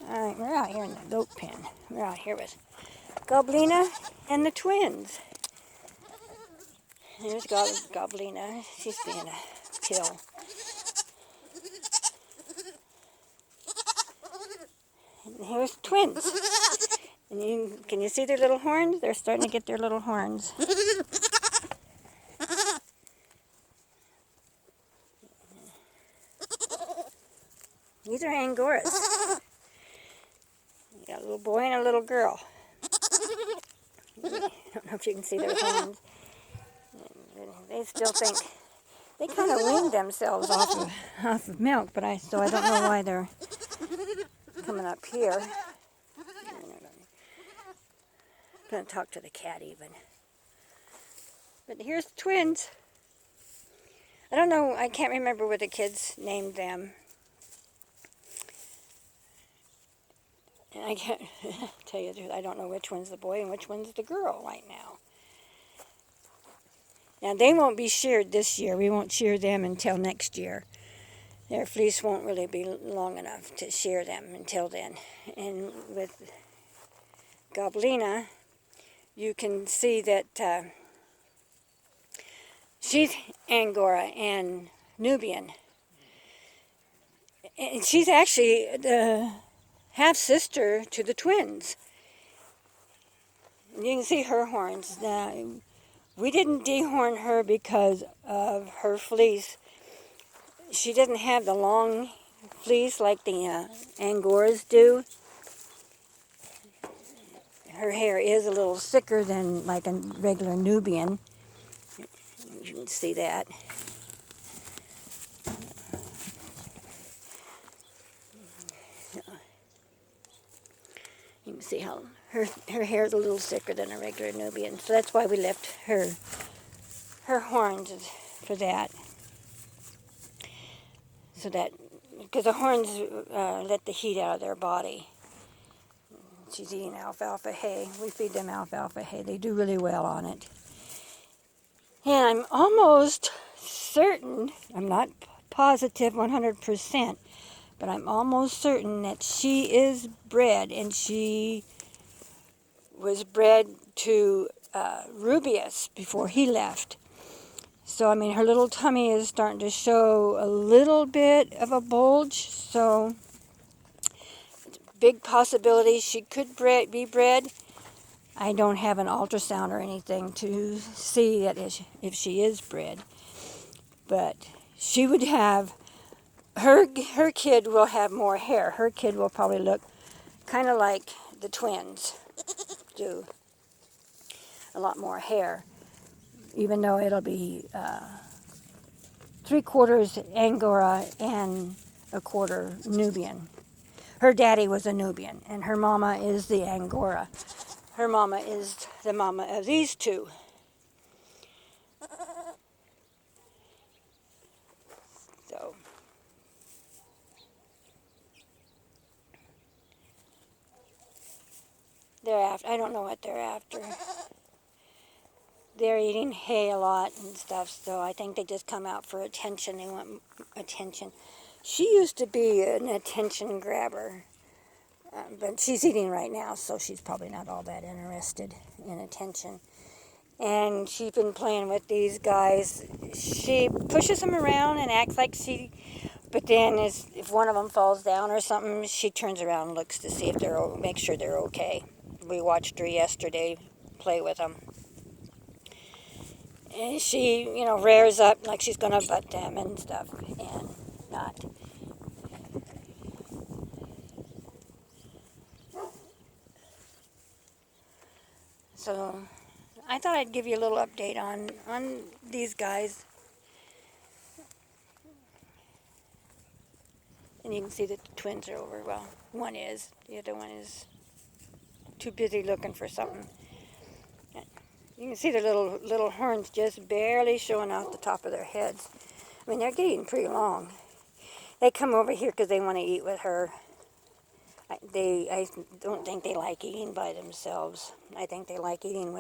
Alright, we're out here in the goat pen. We're out here with Goblina and the twins. Here's Goblina. She's being a pill. And here's the twins. And can you see their little horns? They're starting to get their little horns. These are Angoras. You got a little boy and a little girl. I don't know if you can see their horns. They still think they kind of weaned themselves off of milk, but I don't know why they're coming up here. I'm going to talk to the cat even. But here's the twins. I don't know, I can't remember what the kids named them. And I can't tell you the truth, I don't know which one's the boy and which one's the girl right now. Now, they won't be sheared this year. We won't shear them until next year. Their fleece won't really be long enough to shear them until then. And with Goblina, you can see that she's Angora and Nubian. And she's actually the half-sister to the twins. And you can see her horns. Now, we didn't dehorn her because of her fleece. She doesn't have the long fleece like the Angoras do. Her hair is a little thicker than like a regular Nubian. You can see that. You can see how her hair is a little thicker than a regular Nubian. So that's why we left her horns for that. So that, because the horns let the heat out of their body. She's eating alfalfa hay. We feed them alfalfa hay. They do really well on it. And I'm almost certain, I'm not positive 100%, but I'm almost certain that she is bred, and she was bred to Rubius before he left. So, I mean, her little tummy is starting to show a little bit of a bulge, so it's a big possibility she could be bred. I don't have an ultrasound or anything to see that if she is bred, but she would have, her kid will have more hair. Her kid will probably look kind of like the twins do, a lot more hair, even though it'll be 3/4 Angora and 1/4 Nubian. Her daddy was a Nubian, and her mama is the Angora. Her mama is the mama of these two. So, they're after, I don't know what they're after. They're eating hay a lot and stuff, so I think they just come out for attention. They want attention. She used to be an attention grabber, but she's eating right now, so she's probably not all that interested in attention. And she's been playing with these guys. She pushes them around and acts like she, but then if one of them falls down or something, she turns around and looks to see if make sure they're okay. We watched her yesterday play with them. And she, rears up like she's going to butt them and stuff, and not. So, I thought I'd give you a little update on these guys. And you can see that the twins are over. Well, one is. The other one is too busy looking for something. You can see their little horns just barely showing out the top of their heads. I mean, they're getting pretty long. They come over here because they want to eat with her. I don't think they like eating by themselves. I think they like eating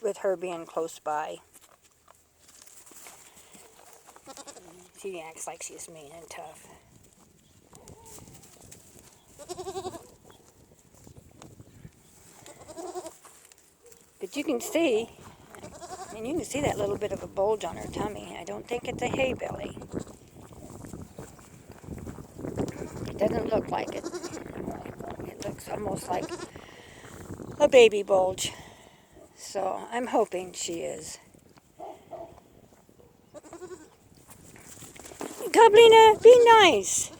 with her being close by. She acts like she's mean and tough. But you can see, and you can see that little bit of a bulge on her tummy. I don't think it's a hay belly. It doesn't look like it. It looks almost like a baby bulge. So I'm hoping she is. Goblina, be nice.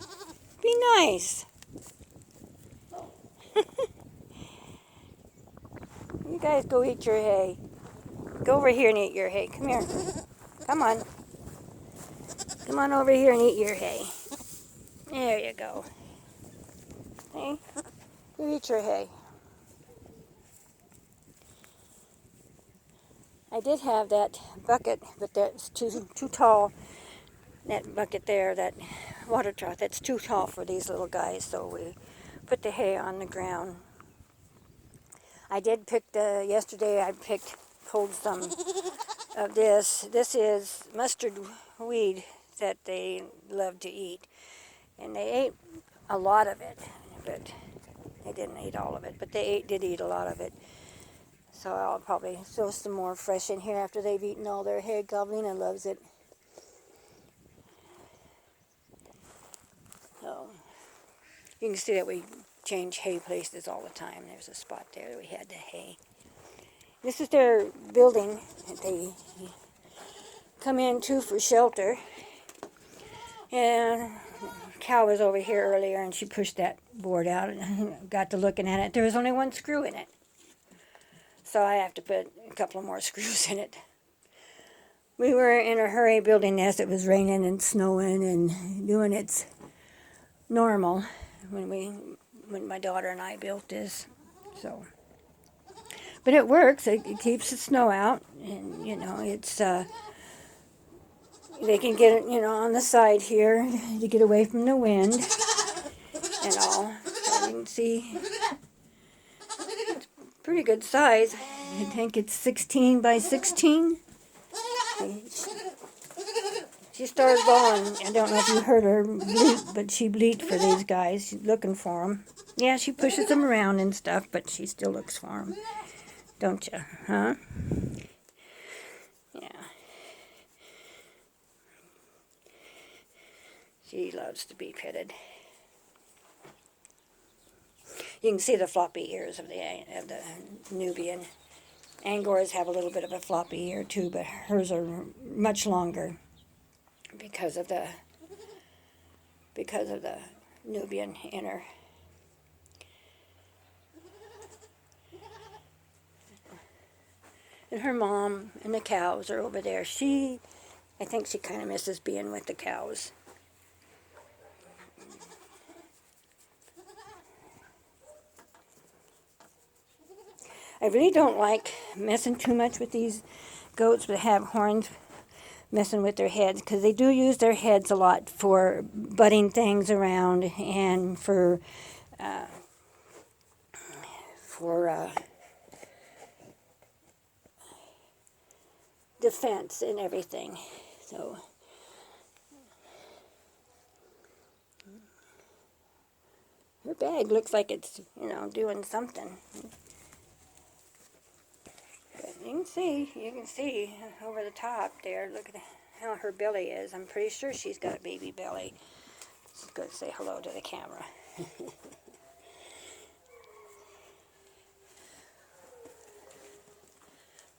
Be nice. You guys go eat your hay. Go over here and eat your hay. Come here. Come on. Come on over here and eat your hay. There you go. Hey, you eat your hay. I did have that bucket, but that's too tall. That bucket there, that water trough, that's too tall for these little guys, so we put the hay on the ground. I did pick yesterday I pulled some of this. This is mustard weed that they love to eat. And they ate a lot of it, but they didn't eat all of it, but they did eat a lot of it. So I'll probably throw some more fresh in here after they've eaten all their hay. Goblina loves it. So you can see that we change hay places all the time. There's a spot there that we had the hay. This is their building that they come into for shelter. And cow was over here earlier and she pushed that board out and got to looking at it. There was only one screw in it. So I have to put a couple of more screws in it. We were in a hurry building this. It was raining and snowing and doing its normal when my daughter and I built this. So, but it works. It keeps the snow out, and you know it's. They can get it, you know, on the side here to get away from the wind and all. So you can see it's pretty good size. I think it's 16 by 16. She started bawling. I don't know if you heard her bleat, but she bleat for these guys. She's looking for them. Yeah, she pushes them around and stuff, but she still looks for them. Don't you? Huh? Yeah. She loves to be petted. You can see the floppy ears of the Nubian. Angors have a little bit of a floppy ear too, but hers are much longer because of the Nubian inner. And her mom and the cows are over there. I think she kind of misses being with the cows. I really don't like messing too much with these goats that have horns, messing with their heads, because they do use their heads a lot for butting things around and for defense and everything. So her bag looks like it's, you know, doing something. You can see over the top there, look at how her belly is. I'm pretty sure she's got a baby belly. Let's go say hello to the camera.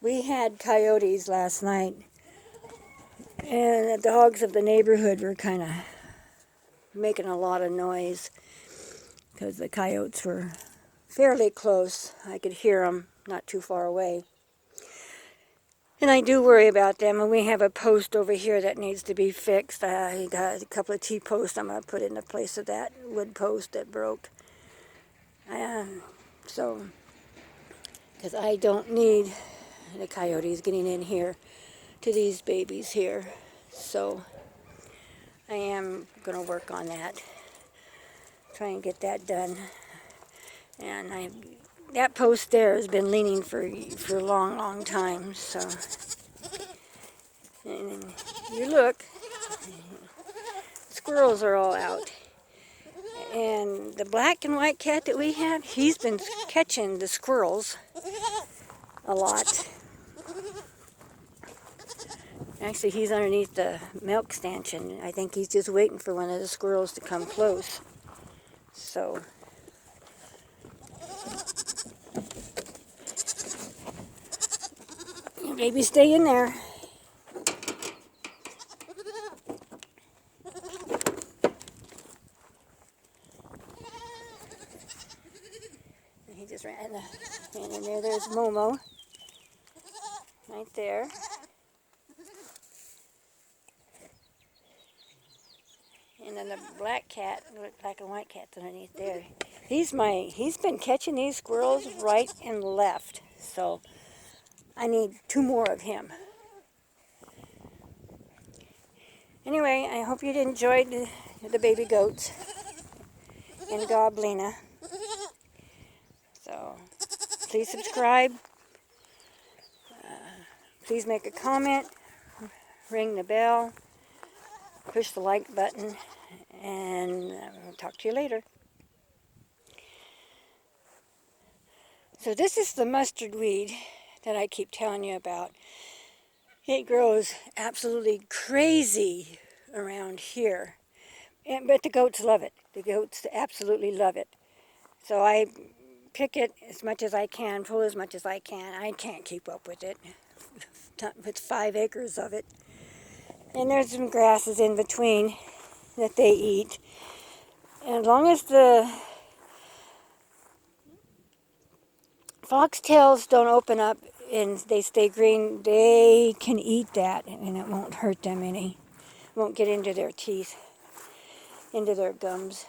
We had coyotes last night, and the dogs of the neighborhood were kind of making a lot of noise because the coyotes were fairly close. I could hear them not too far away. And I do worry about them, and we have a post over here that needs to be fixed. I got a couple of T-posts I'm going to put in the place of that wood post that broke. So, because I don't need the coyotes getting in here to these babies here. So, I am going to work on that. Try and get that done. And that post there has been leaning for a long, long time. So, and you look, squirrels are all out. And the black and white cat that we have, he's been catching the squirrels. a lot. Actually, he's underneath the milk stanchion. I think he's just waiting for one of the squirrels to come close. So, baby, stay in there. And he just ran in there. There's Momo, right there. And then the black cat, black and white cat's underneath there. He's been catching these squirrels right and left. So I need 2 more of him. Anyway, I hope you enjoyed the baby goats and Goblina. So please subscribe. Please make a comment. Ring the bell. Push the like button. And I'll talk to you later. So this is the mustard weed that I keep telling you about. It grows absolutely crazy around here. But the goats love it. The goats absolutely love it. So I pick it as much as I can, pull as much as I can. I can't keep up with it. It's 5 acres of it. And there's some grasses in between that they eat. And as long as the foxtails don't open up and they stay green, they can eat that and it won't hurt them any. It won't get into their teeth, into their gums.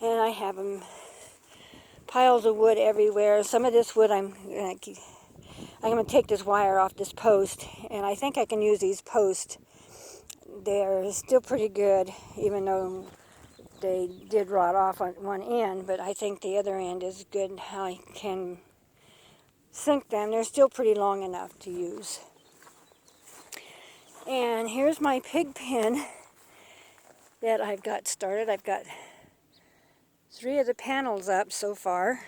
And I have them piles of wood everywhere. Some of this wood I'm going to take this wire off this post, and I think I can use these posts. They're still pretty good, even though they did rot off on one end, but I think the other end is good. How I can sink them. They're still pretty long enough to use. And here's my pig pen that I've got started. I've got 3 of the panels up so far.